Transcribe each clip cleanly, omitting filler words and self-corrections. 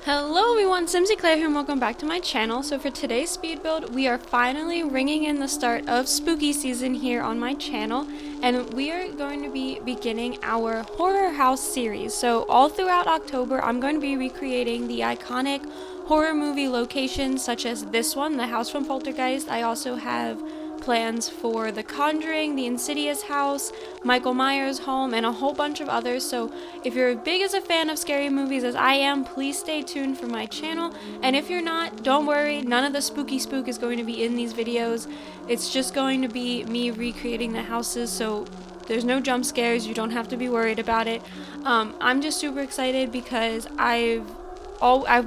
Hello everyone, SimsEclaire here and welcome back to my channel. So for today's speed build, we are finally ringing in the start of spooky season here on my channel, and we are going to be beginning our horror house series. So all throughout October, I'm going to be recreating the iconic horror movie locations such as this one, the house from Poltergeist. I also have plans for The Conjuring, the Insidious house, Michael Myers' home, and a whole bunch of others. So if you're as big as a fan of scary movies as I am, please stay tuned for my channel. And if you're not, don't worry, none of the spooky spook is going to be in these videos. It's just going to be me recreating the houses, so there's no jump scares. You don't have to be worried about it. I'm just super excited because I've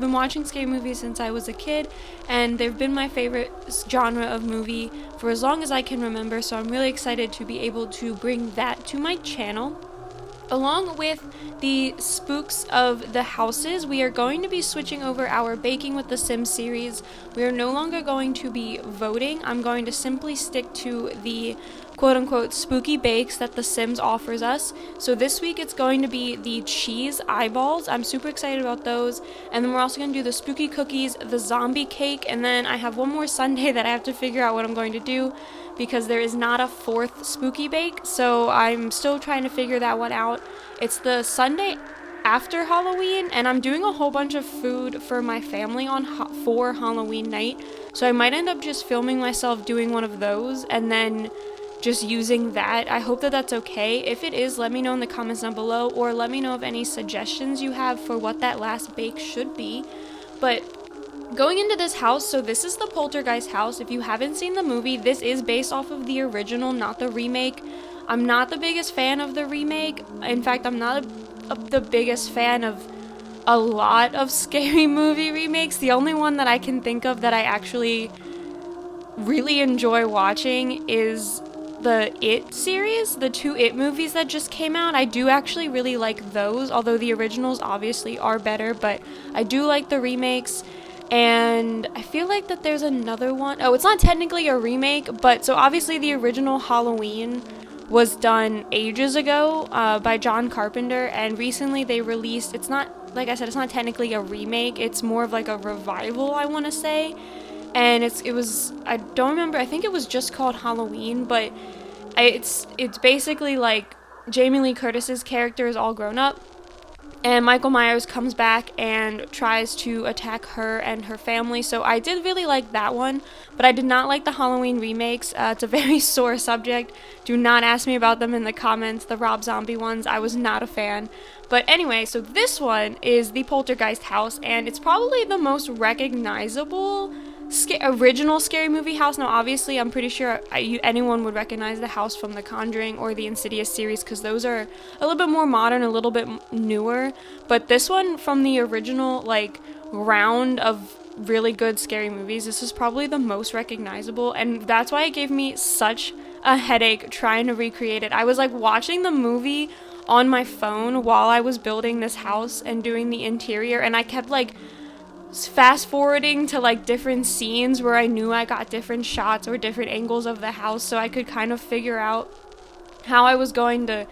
been watching scary movies since I was a kid, and they've been my favorite genre of movie for as long as I can remember, so I'm really excited to be able to bring that to my channel. Along with the spooks of the houses, we are going to be switching over our Baking with the Sims series. We are no longer going to be voting. I'm going to simply stick to the quote-unquote spooky bakes that the Sims offers us. So this week it's going to be the cheese eyeballs. I'm super excited about those. And then we're also going to do the spooky cookies, the zombie cake, and then I have one more Sunday that I have to figure out what I'm going to do because there is not a fourth spooky bake, so I'm still trying to figure that one out. It's the Sunday after Halloween, and I'm doing a whole bunch of food for my family for Halloween night, so I might end up just filming myself doing one of those and then just using that. I hope that that's okay. If it is, let me know in the comments down below, or let me know of any suggestions you have for what that last bake should be. But going into this house, so this is the Poltergeist house. If you haven't seen the movie, this is based off of the original, not the remake. I'm not the biggest fan of the remake. In fact, I'm not the biggest fan of a lot of scary movie remakes. The only one that I can think of that I actually really enjoy watching is the It series, the two It movies that just came out. I do actually really like those, although the originals obviously are better, but I do like the remakes. And I feel like that there's another one. Oh, it's not technically a remake, but so obviously the original Halloween was done ages ago by John Carpenter, and recently they released, it's not, like I said, it's not technically a remake, it's more of like a revival, I want to say. And it was, I don't remember, I think it was just called Halloween, but it's basically like Jamie Lee Curtis's character is all grown up, and Michael Myers comes back and tries to attack her and her family. So I did really like that one, but I did not like the Halloween remakes. It's a very sore subject. Do not ask me about them in the comments. The Rob Zombie ones, I was not a fan. But anyway, so this one is the Poltergeist house, and it's probably the most recognizable original scary movie house. Now obviously I'm pretty sure anyone would recognize the house from The Conjuring or the Insidious series because those are a little bit more modern, a little bit newer, but this one from the original like round of really good scary movies, this is probably the most recognizable, and that's why it gave me such a headache trying to recreate it. I was like watching the movie on my phone while I was building this house and doing the interior, and I kept like fast forwarding to like different scenes where I knew I got different shots or different angles of the house so I could kind of figure out how I was going to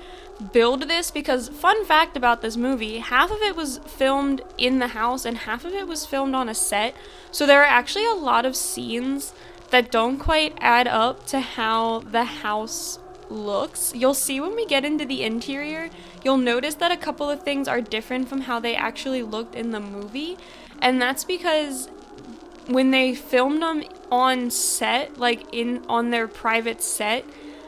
build this. Because fun fact about this movie, half of it was filmed in the house and half of it was filmed on a set, so there are actually a lot of scenes that don't quite add up to how the house looks. You'll see when we get into the interior, you'll notice that a couple of things are different from how they actually looked in the movie. And that's because when they filmed them on set, like on their private set,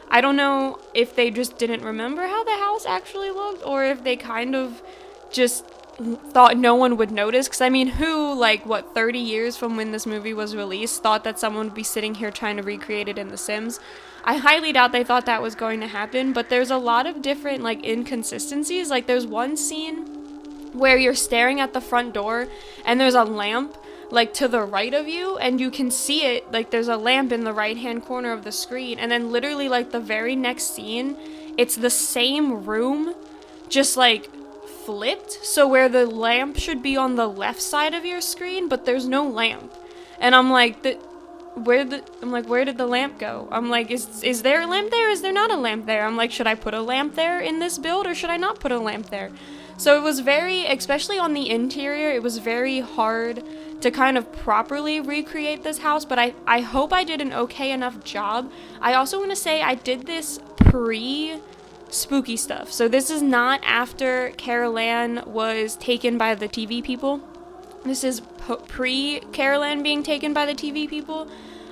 I don't know if they just didn't remember how the house actually looked, or if they kind of just thought no one would notice. Because I mean, who, like, what, 30 years from when this movie was released, thought that someone would be sitting here trying to recreate it in The Sims? I highly doubt they thought that was going to happen, but there's a lot of different, like, inconsistencies. Like, there's one scene where you're staring at the front door and there's a lamp like to the right of you, and you can see it, like there's a lamp in the right hand corner of the screen, and then literally like the very next scene it's the same room just like flipped, so where the lamp should be on the left side of your screen but there's no lamp. And I'm like, where did the lamp go? I'm like, is there a lamp there? Is there not a lamp there? I'm like, should I put a lamp there in this build or should I not put a lamp there? So it was very, especially on the interior, it was very hard to kind of properly recreate this house, but I hope I did an okay enough job. I also want to say I did this pre-spooky stuff. So this is not after Carol Ann was taken by the TV people. This is pre-Carol Ann being taken by the TV people.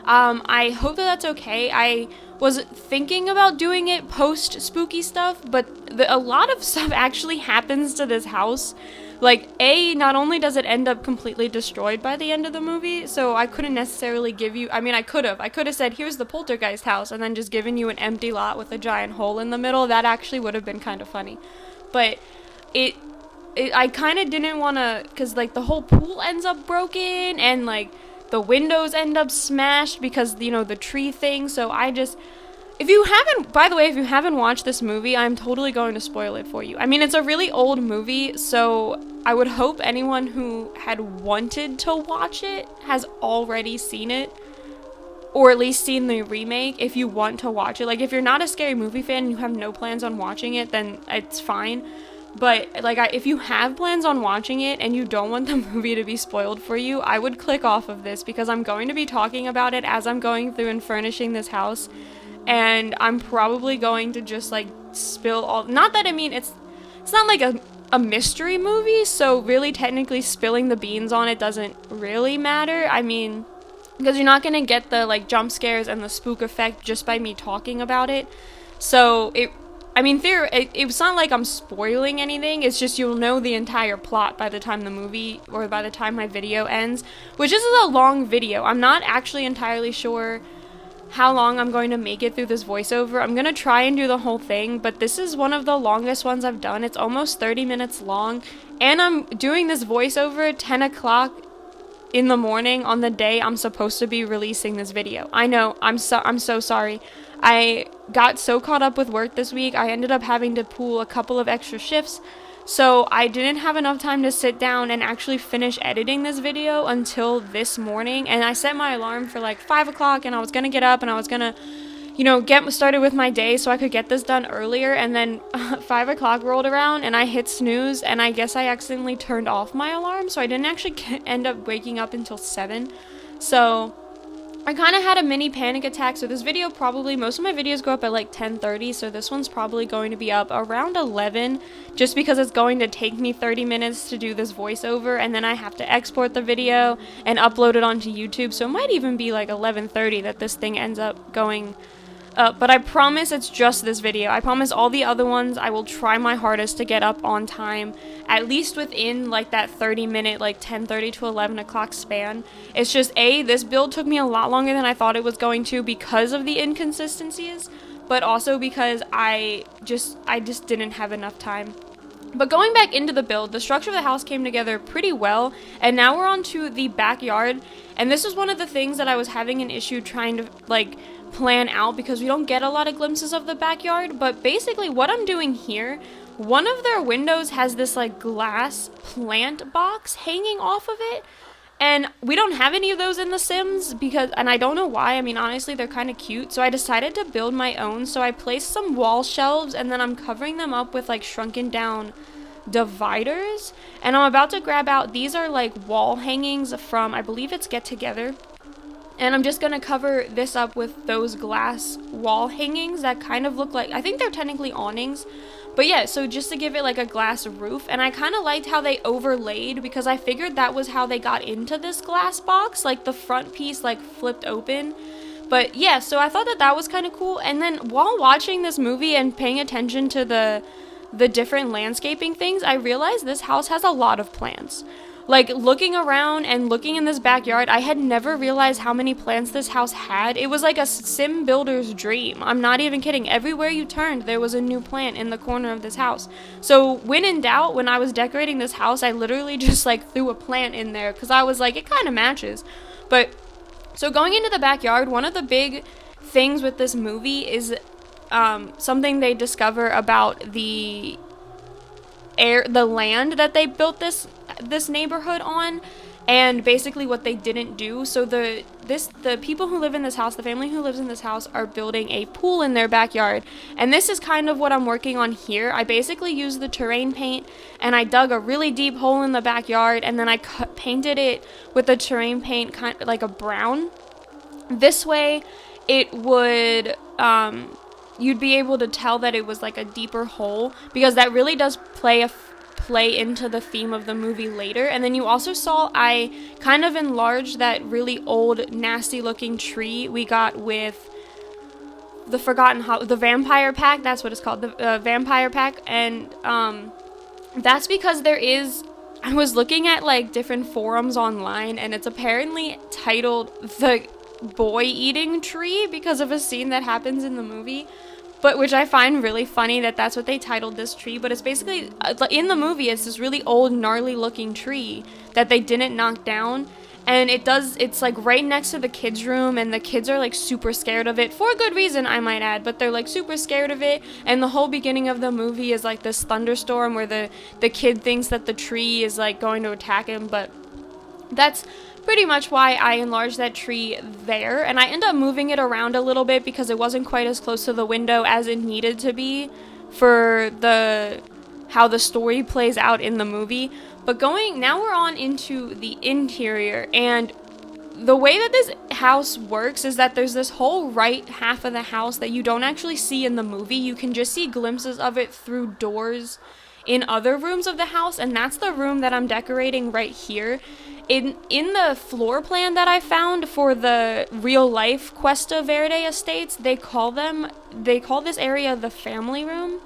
I hope that that's okay. I was thinking about doing it post-spooky stuff, but a lot of stuff actually happens to this house. Like, not only does it end up completely destroyed by the end of the movie, so I couldn't necessarily give you, I mean, I could have said, here's the Poltergeist house, and then just given you an empty lot with a giant hole in the middle. That actually would have been kind of funny. But I kind of didn't want to, because, like, the whole pool ends up broken, and, like, the windows end up smashed because, you know, the tree thing. So if you haven't watched this movie, I'm totally going to spoil it for you. I mean, it's a really old movie, so I would hope anyone who had wanted to watch it has already seen it, or at least seen the remake if you want to watch it. Like, if you're not a scary movie fan and you have no plans on watching it, then it's fine. But, like, if you have plans on watching it and you don't want the movie to be spoiled for you, I would click off of this, because I'm going to be talking about it as I'm going through and furnishing this house. And I'm probably going to just, like, spill all... Not that, I mean, it's not like a mystery movie, so really technically spilling the beans on it doesn't really matter. I mean, because you're not going to get the, like, jump scares and the spook effect just by me talking about it. So, it's not like I'm spoiling anything. It's just you'll know the entire plot by the time the movie, or by the time my video ends, which is a long video. I'm not actually entirely sure how long I'm going to make it through this voiceover. I'm going to try and do the whole thing, but this is one of the longest ones I've done. It's almost 30 minutes long, and I'm doing this voiceover at 10 o'clock in the morning on the day I'm supposed to be releasing this video. I know, I'm so sorry. I got so caught up with work this week, I ended up having to pull a couple of extra shifts, so I didn't have enough time to sit down and actually finish editing this video until this morning. And I set my alarm for like 5 o'clock, and I was gonna get up and I was gonna, get started with my day so I could get this done earlier. And then 5 o'clock rolled around and I hit snooze, and I guess I accidentally turned off my alarm, so I didn't actually end up waking up until 7. So I kind of had a mini panic attack. So this video, probably most of my videos go up at like 10:30, so this one's probably going to be up around 11, just because it's going to take me 30 minutes to do this voiceover, and then I have to export the video and upload it onto YouTube. So it might even be like 11:30 that this thing ends up going up, but I promise it's just this video. I promise all the other ones I will try my hardest to get up on time, at least within like that 30-minute, like 10:30 to 11 o'clock span. It's just, this build took me a lot longer than I thought it was going to because of the inconsistencies, but also because I just didn't have enough time. But going back into the build, the structure of the house came together pretty well, and now we're on to the backyard. And this is one of the things that I was having an issue trying to like plan out, because we don't get a lot of glimpses of the backyard. But basically what I'm doing here, one of their windows has this like glass plant box hanging off of it, and we don't have any of those in The Sims, and I don't know why. I mean, honestly, they're kind of cute, so I decided to build my own. So I placed some wall shelves, and then I'm covering them up with like shrunken down dividers, and I'm about to grab out, these are like wall hangings from, I believe it's Get Together, and I'm just gonna cover this up with those glass wall hangings that kind of look like, I think they're technically awnings, but yeah, so just to give it like a glass roof. And I kind of liked how they overlaid, because I figured that was how they got into this glass box, like the front piece like flipped open. But yeah, so I thought that was kind of cool. And then while watching this movie and paying attention to the different landscaping things, I realized this house has a lot of plants. Like, looking around and looking in this backyard, I had never realized how many plants this house had. It was like a sim builder's dream. I'm not even kidding. Everywhere you turned, there was a new plant in the corner of this house. So when in doubt, when I was decorating this house, I literally just like threw a plant in there, because I was like, it kind of matches. But so going into the backyard, one of the big things with this movie is something they discover about the land that they built this neighborhood on. and basically what they didn't do. So the people who live in this house, the family who lives in this house, are building a pool in their backyard, and this is kind of what I'm working on here. I basically used the terrain paint, and I dug a really deep hole in the backyard, and then I painted it with the terrain paint kind of like a brown. This way it would you'd be able to tell that it was like a deeper hole, because that really does play into the theme of the movie later. And then you also saw I kind of enlarged that really old nasty looking tree we got with the the vampire pack. That's what it's called, the vampire pack. And that's because I was looking at like different forums online, and it's apparently titled the boy eating tree because of a scene that happens in the movie, but which I find really funny that that's what they titled this tree. But it's basically, in the movie, it's this really old, gnarly looking tree that they didn't knock down, and it's like right next to the kids' room, and the kids are like super scared of it, for good reason, I might add, but they're like super scared of it. And the whole beginning of the movie is like this thunderstorm where the kid thinks that the tree is like going to attack him. But that's pretty much why I enlarged that tree there, and I ended up moving it around a little bit because it wasn't quite as close to the window as it needed to be for how the story plays out in the movie. But now we're on into the interior, and the way that this house works is that there's this whole right half of the house that you don't actually see in the movie. You can just see glimpses of it through doors in other rooms of the house, and that's the room that I'm decorating right here. In the floor plan that I found for the real life Cuesta Verde estates, they call this area the family room.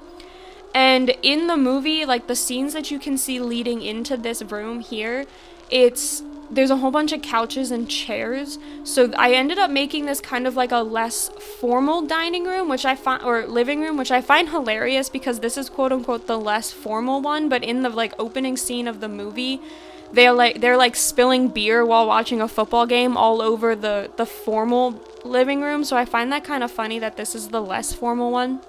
And in the movie, like the scenes that you can see leading into this room here, there's a whole bunch of couches and chairs. So I ended up making this kind of like a less formal dining room, or living room, which I find hilarious because this is quote unquote the less formal one. But in the like opening scene of the movie, they're like spilling beer while watching a football game all over the formal living room. So I find that kind of funny that this is the less formal one.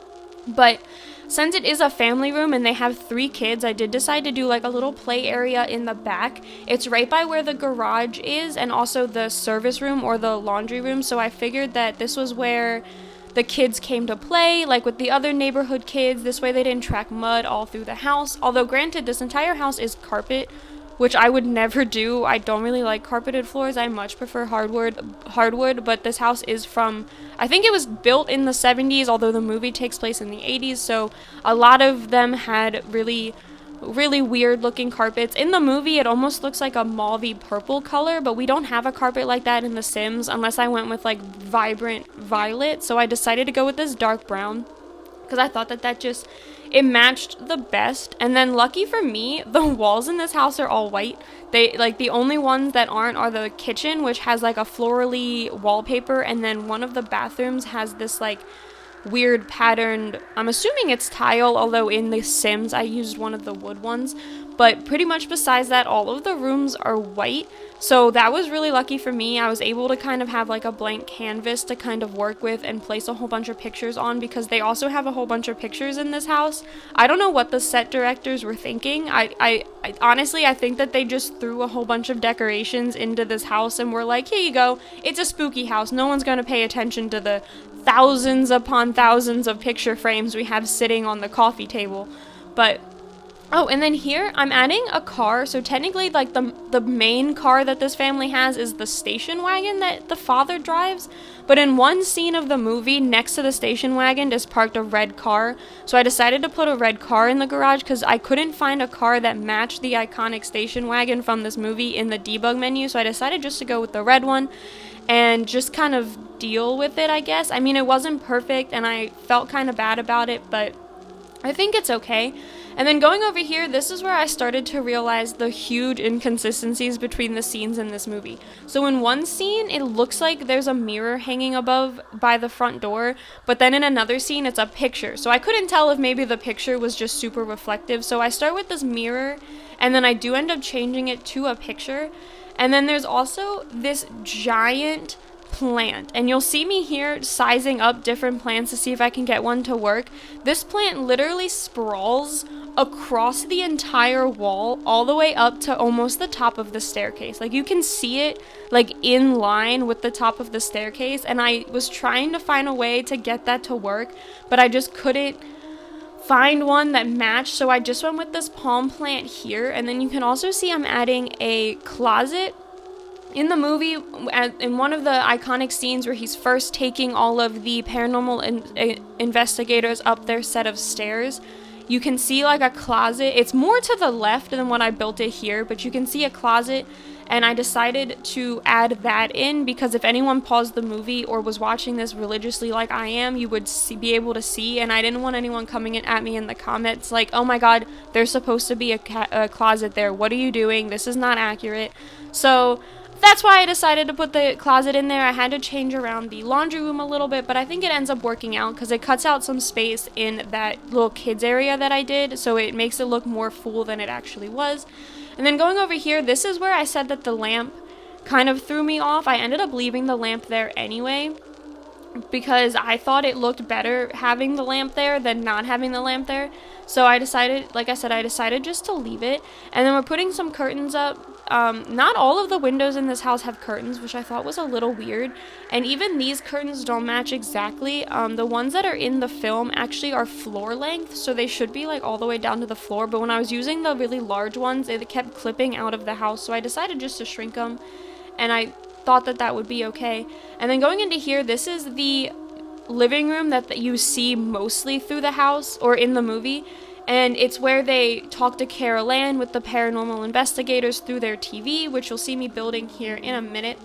But since it is a family room and they have 3 kids, I did decide to do like a little play area in the back. It's right by where the garage is, and also the service room or the laundry room. So I figured that this was where the kids came to play, like with the other neighborhood kids. This way they didn't track mud all through the house. Although granted, this entire house is carpet, which I would never do. I don't really like carpeted floors. I much prefer hardwood, but this house is I think it was built in the 70s, although the movie takes place in the 80s, so a lot of them had really, really weird looking carpets. In the movie, it almost looks like a mauvey purple color, but we don't have a carpet like that in The Sims, unless I went with like vibrant violet, so I decided to go with this dark brown, because I thought that it matched the best. And then lucky for me, the walls in this house are all white. They like the only ones that aren't are the kitchen, which has like a florally wallpaper, and then one of the bathrooms has this like weird patterned, I'm assuming it's tile, although in The Sims I used one of the wood ones. But pretty much besides that, all of the rooms are white. So that was really lucky for me. I was able to kind of have like a blank canvas to kind of work with and place a whole bunch of pictures on, because they also have a whole bunch of pictures in this house. I don't know what the set directors were thinking. I honestly, I think that they just threw a whole bunch of decorations into this house and were like, here you go, it's a spooky house. No one's going to pay attention to the thousands upon thousands of picture frames we have sitting on the coffee table. But oh, and then here I'm adding a car. So technically, like the main car that this family has is the station wagon that the father drives. But in one scene of the movie, next to the station wagon is parked a red car. So I decided to put a red car in the garage because I couldn't find a car that matched the iconic station wagon from this movie in the debug menu. So I decided just to go with the red one and just kind of deal with it, I guess. I mean, it wasn't perfect and I felt kind of bad about it, but I think it's okay. And then going over here, this is where I started to realize the huge inconsistencies between the scenes in this movie. So in one scene, it looks like there's a mirror hanging above by the front door, but then in another scene, it's a picture. So I couldn't tell if maybe the picture was just super reflective. So I start with this mirror, and then I do end up changing it to a picture. And then there's also this giant plant, and you'll see me here sizing up different plants to see if I can get one to work. This plant literally sprawls across the entire wall all the way up to almost the top of the staircase. Like, you can see it like in line with the top of the staircase, and I was trying to find a way to get that to work, but I just couldn't find one that matched, so I just went with this palm plant here. And then you can also see I'm adding a closet. In the movie, in one of the iconic scenes where he's first taking all of the paranormal investigators up their set of stairs, you can see like a closet. It's more to the left than when I built it here, but you can see a closet, and I decided to add that in because if anyone paused the movie or was watching this religiously like I am, you would be able to see, and I didn't want anyone coming in at me in the comments like, oh my god, there's supposed to be a closet there. What are you doing? This is not accurate. So that's why I decided to put the closet in there. I had to change around the laundry room a little bit, but I think it ends up working out because it cuts out some space in that little kids area that I did, so it makes it look more full than it actually was. And then going over here, this is where I said that the lamp kind of threw me off. I ended up leaving the lamp there anyway because I thought it looked better having the lamp there than not having the lamp there. So I decided, like I said, I decided just to leave it. And then we're putting some curtains up. Not all of the windows in this house have curtains, which I thought was a little weird. And even these curtains don't match exactly. The ones that are in the film actually are floor length, so they should be like all the way down to the floor. But when I was using the really large ones, it kept clipping out of the house, so I decided just to shrink them. And I thought that that would be okay. And then going into here, this is the living room that you see mostly through the house or in the movie, and it's where they talk to Carol Ann with the paranormal investigators through their TV, which you'll see me building here in a minute.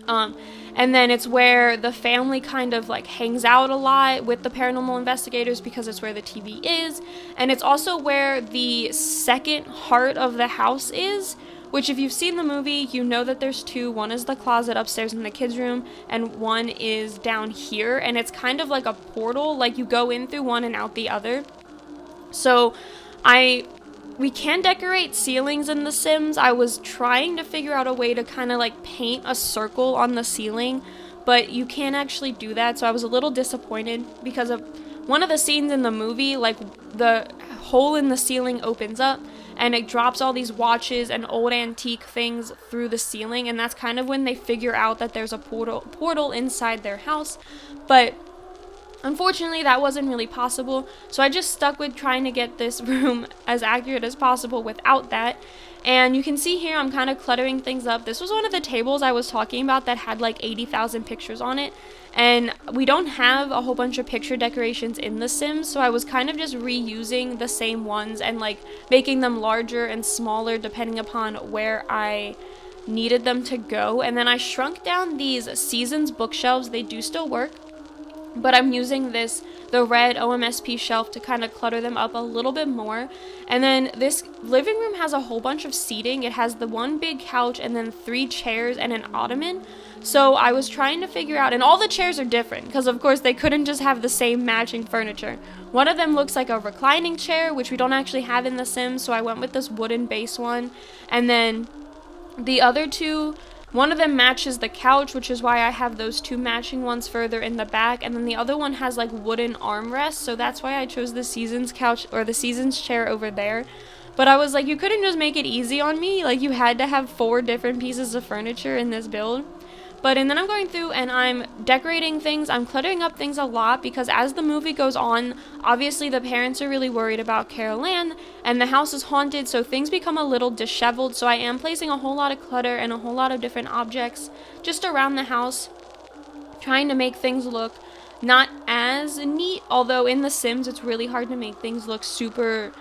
And then it's where the family kind of like hangs out a lot with the paranormal investigators because it's where the TV is, and it's also where the second heart of the house is, which if you've seen the movie, you know that there's two. One is the closet upstairs in the kids' room, and one is down here, and it's kind of like a portal, like you go in through one and out the other. So we can decorate ceilings in The Sims. I was trying to figure out a way to kind of like paint a circle on the ceiling, but you can't actually do that, so I was a little disappointed because of one of the scenes in the movie, like the hole in the ceiling opens up, and it drops all these watches and old antique things through the ceiling, and that's kind of when they figure out that there's a portal inside their house. But unfortunately, that wasn't really possible, so I just stuck with trying to get this room as accurate as possible without that. And you can see here I'm kind of cluttering things up. This was one of the tables I was talking about that had like 80,000 pictures on it, and we don't have a whole bunch of picture decorations in The Sims, so I was kind of just reusing the same ones and like making them larger and smaller depending upon where I needed them to go. And then I shrunk down these Seasons bookshelves. They do still work, but I'm using the red OMSP shelf to kind of clutter them up a little bit more. And then this living room has a whole bunch of seating. It has the one big couch and then 3 chairs and an ottoman. So I was trying to figure out, and all the chairs are different because of course they couldn't just have the same matching furniture. One of them looks like a reclining chair, which we don't actually have in The Sims, so I went with this wooden base one. And then the other two, one of them matches the couch, which is why I have those 2 matching ones further in the back, and then the other one has like wooden armrests, so that's why I chose the Seasons couch or the Seasons chair over there. But I was like, you couldn't just make it easy on me, like you had to have 4 different pieces of furniture in this build. And then I'm going through and I'm decorating things. I'm cluttering up things a lot because as the movie goes on, obviously the parents are really worried about Carol Ann and the house is haunted, so things become a little disheveled. So I am placing a whole lot of clutter and a whole lot of different objects just around the house, trying to make things look not as neat, although in The Sims it's really hard to make things look super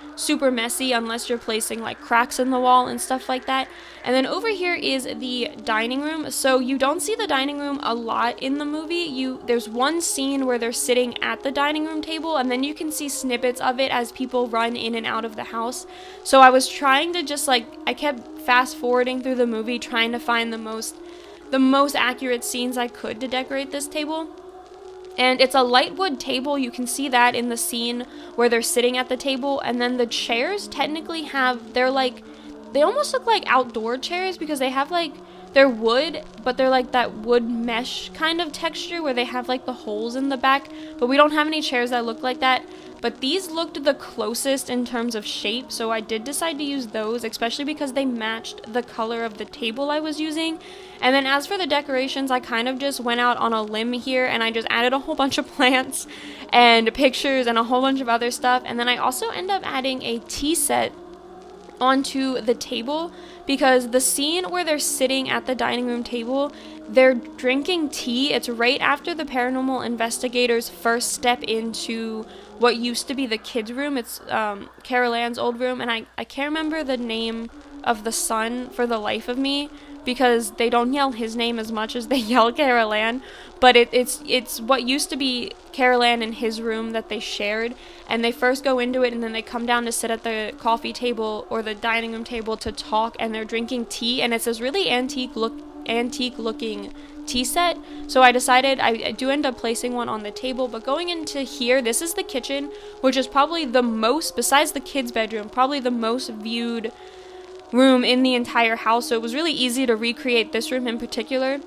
messy unless you're placing like cracks in the wall and stuff like that. And then over here is the dining room. So you don't see the dining room a lot in the movie. There's one scene where they're sitting at the dining room table, and then you can see snippets of it as people run in and out of the house. So I was trying to just like, I kept fast forwarding through the movie trying to find the most accurate scenes I could to decorate this table. And it's a light wood table. You can see that in the scene where they're sitting at the table. And then the chairs technically they almost look like outdoor chairs because they have like They're wood, but they're like that wood mesh kind of texture where they have like the holes in the back, but we don't have any chairs that look like that. But these looked the closest in terms of shape, so I did decide to use those, especially because they matched the color of the table I was using. And then as for the decorations, I kind of just went out on a limb here, and I just added a whole bunch of plants and pictures and a whole bunch of other stuff. And then I also end up adding a tea set onto the table, because the scene where they're sitting at the dining room table, they're drinking tea. It's right after the paranormal investigators first step into what used to be the kids' room. It's Carol Ann's old room, and I can't remember the name of the son for the life of me, because they don't yell his name as much as they yell Carol Ann, but it's what used to be Carol Ann in his room that they shared, and they first go into it, and then they come down to sit at the coffee table or the dining room table to talk, and they're drinking tea, and it's this really antique looking tea set. So I decided I do end up placing one on the table. But going into here, this is the kitchen, which is probably the most, besides the kids' bedroom, probably the most viewed room in the entire house, so it was really easy to recreate this room in particular.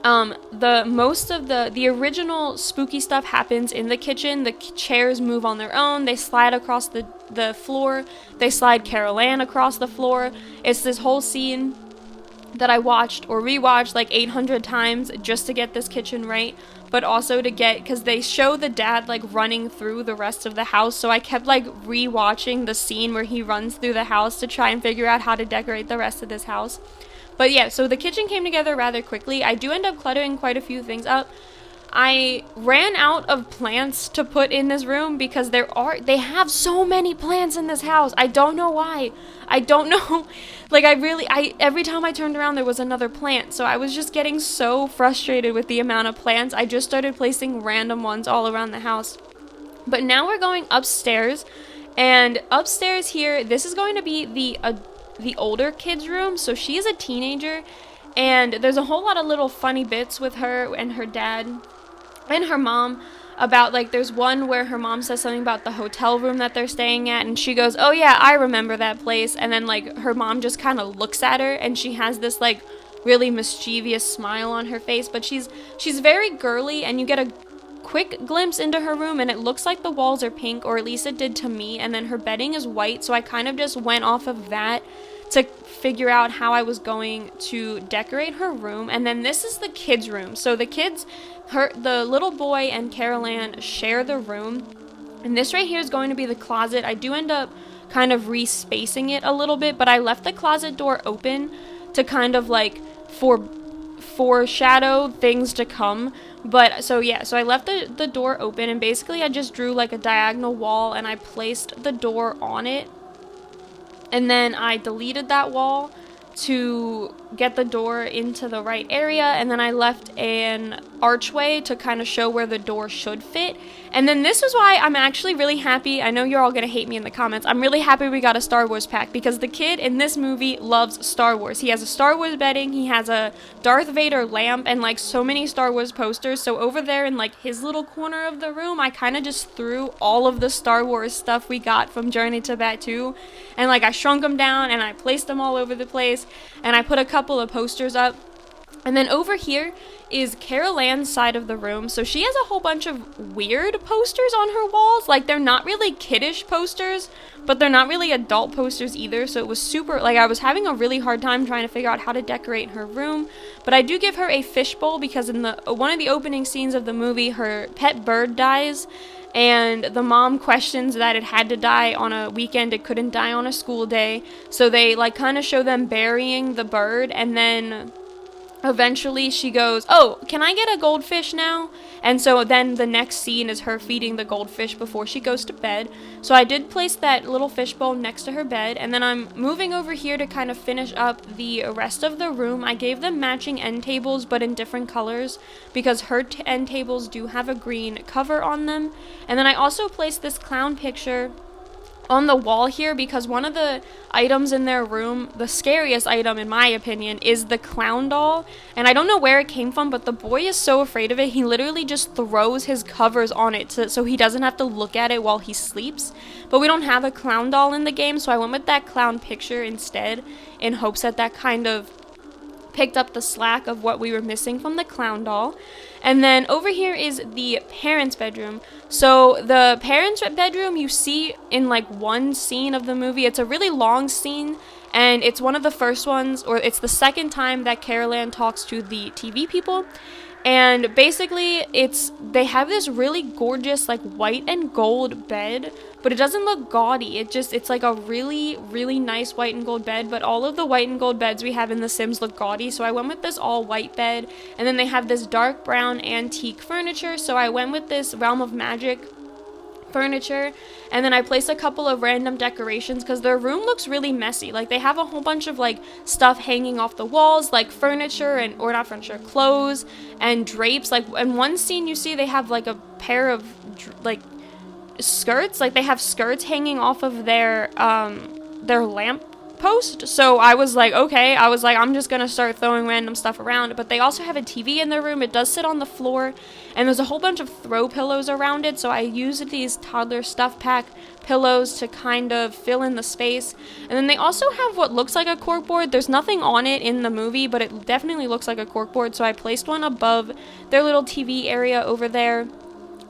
The most of the original spooky stuff happens in the kitchen. The chairs move on their own, they slide across the floor, they slide Carol Ann across the floor. It's this whole scene that I watched or rewatched like 800 times just to get this kitchen right, but also to get, because they show the dad like running through the rest of the house, so I kept like rewatching the scene where he runs through the house to try and figure out how to decorate the rest of this house. But yeah, so the kitchen came together rather quickly. I do end up cluttering quite a few things up. I ran out of plants to put in this room because they have so many plants in this house. I don't know why. I don't know. Like, every time I turned around, there was another plant. So I was just getting so frustrated with the amount of plants. I just started placing random ones all around the house. But now we're going upstairs. And upstairs here, this is going to be the older kid's room. So she is a teenager. And there's a whole lot of little funny bits with her and her dad and her mom about, like, there's one where her mom says something about the hotel room that they're staying at, and she goes, "Oh yeah, I remember that place," and then, like, her mom just kind of looks at her, and she has this, like, really mischievous smile on her face, but she's very girly, and you get a quick glimpse into her room, and it looks like the walls are pink, or at least it did to me, and then her bedding is white, so I kind of just went off of that to figure out how I was going to decorate her room. And then this is the kids' room. So the little boy and Carol Ann share the room, and this right here is going to be the closet. I do end up kind of respacing it a little bit, but I left the closet door open to kind of like foreshadow things to come. But so I left the door open, and basically I just drew like a diagonal wall, and I placed the door on it. And then I deleted that wall to get the door into the right area, and then I left an archway to kind of show where the door should fit. And then this is why I'm actually really happy. I know you're all gonna hate me in the comments. I'm really happy we got a Star Wars pack, because the kid in this movie loves Star Wars. He has a Star Wars bedding, he has a Darth Vader lamp, and like so many Star Wars posters. So over there in like his little corner of the room, I kind of just threw all of the Star Wars stuff we got from Journey to Batuu, and like I shrunk them down and I placed them all over the place, and I put a couple of posters up. And then over here is Carol Ann's side of the room. So she has a whole bunch of weird posters on her walls. Like, they're not really kiddish posters, but they're not really adult posters either. So it was super, like, I was having a really hard time trying to figure out how to decorate her room. But I do give her a fishbowl, because in one of the opening scenes of the movie, her pet bird dies, and the mom questions that it had to die on a weekend, it couldn't die on a school day. So they like kind of show them burying the bird, and then eventually she goes, "Oh, can I get a goldfish now?" And so then the next scene is her feeding the goldfish before she goes to bed. So I did place that little fishbowl next to her bed, and then I'm moving over here to kind of finish up the rest of the room. I gave them matching end tables, but in different colors, because her end tables do have a green cover on them. And then I also placed this clown picture on the wall here, because one of the items in their room, the scariest item in my opinion, is the clown doll. And I don't know where it came from, but the boy is so afraid of it, he literally just throws his covers on it so he doesn't have to look at it while he sleeps. But we don't have a clown doll in the game, so I went with that clown picture instead, in hopes that kind of picked up the slack of what we were missing from the clown doll. And then over here is the parents' bedroom. So the parents' bedroom you see in like one scene of the movie. It's a really long scene, and it's one of the first ones, or it's the second time that Carol Ann talks to the TV people. And basically they have this really gorgeous like white and gold bed, but it doesn't look gaudy. It's like a really, really nice white and gold bed, but all of the white and gold beds we have in The Sims look gaudy, so I went with this all white bed. And then they have this dark brown antique furniture, so I went with this Realm of Magic furniture. And then I placed a couple of random decorations because their room looks really messy. Like, they have a whole bunch of like stuff hanging off the walls, like furniture and, or not furniture, clothes and drapes. Like in one scene you see they have like a pair of like skirts, like they have skirts hanging off of their lamp post. So I was like, okay, I'm just gonna start throwing random stuff around. But they also have a TV in their room. It does sit on the floor, and there's a whole bunch of throw pillows around it, so I used these toddler stuff pack pillows to kind of fill in the space. And then they also have what looks like a corkboard. There's nothing on it in the movie, but it definitely looks like a corkboard, so I placed one above their little TV area over there.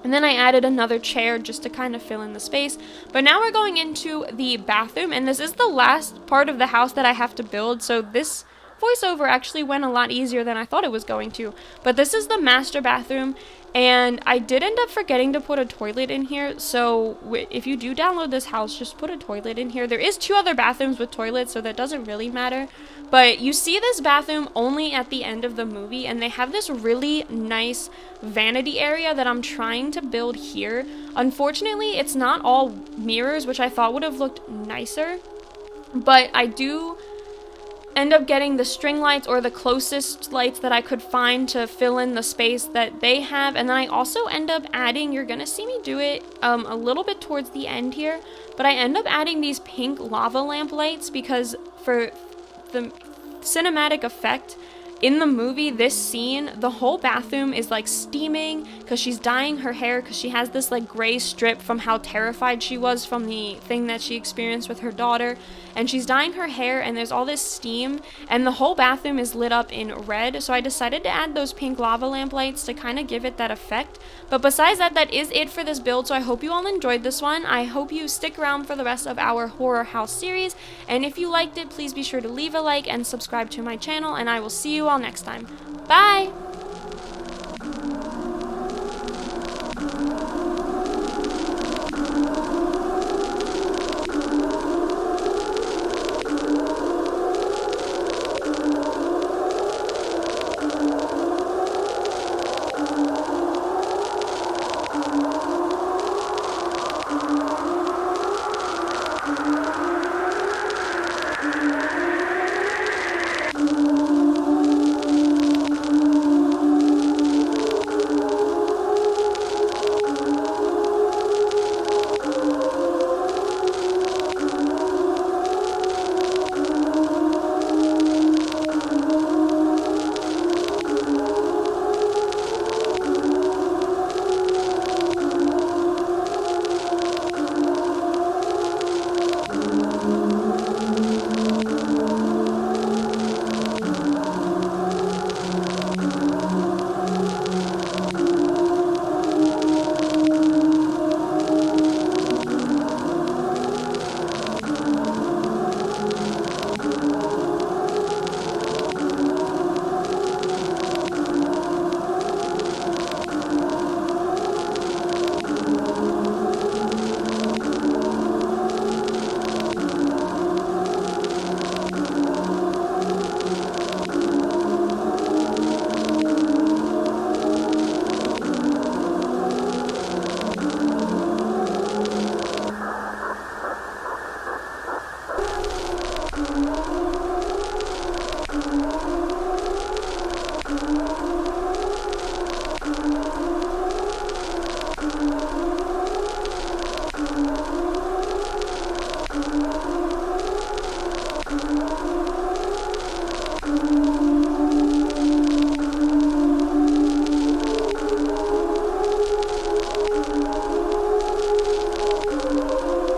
And then I added another chair just to kind of fill in the space. But now we're going into the bathroom, and this is the last part of the house that I have to build, so this voiceover actually went a lot easier than I thought it was going to. But this is the master bathroom, and I did end up forgetting to put a toilet in here, so if you do download this house, just put a toilet in here. There is 2 other bathrooms with toilets, so that doesn't really matter. But you see this bathroom only at the end of the movie, and they have this really nice vanity area that I'm trying to build here. Unfortunately, it's not all mirrors, which I thought would have looked nicer, but I do end up getting the string lights or the closest lights that I could find to fill in the space that they have. And then I also end up adding, you're gonna see me do it a little bit towards the end here, but I end up adding these pink lava lamp lights because for the cinematic effect in the movie, this scene, the whole bathroom is like steaming because she's dyeing her hair because she has this like gray strip from how terrified she was from the thing that she experienced with her daughter, and she's dyeing her hair and there's all this steam and the whole bathroom is lit up in red. So I decided to add those pink lava lamp lights to kind of give it that effect. But besides that, that is it for this build. So I hope you all enjoyed this one. I hope you stick around for the rest of our horror house series, and if you liked it, please be sure to leave a like and subscribe to my channel, and I will see you all next time. Bye!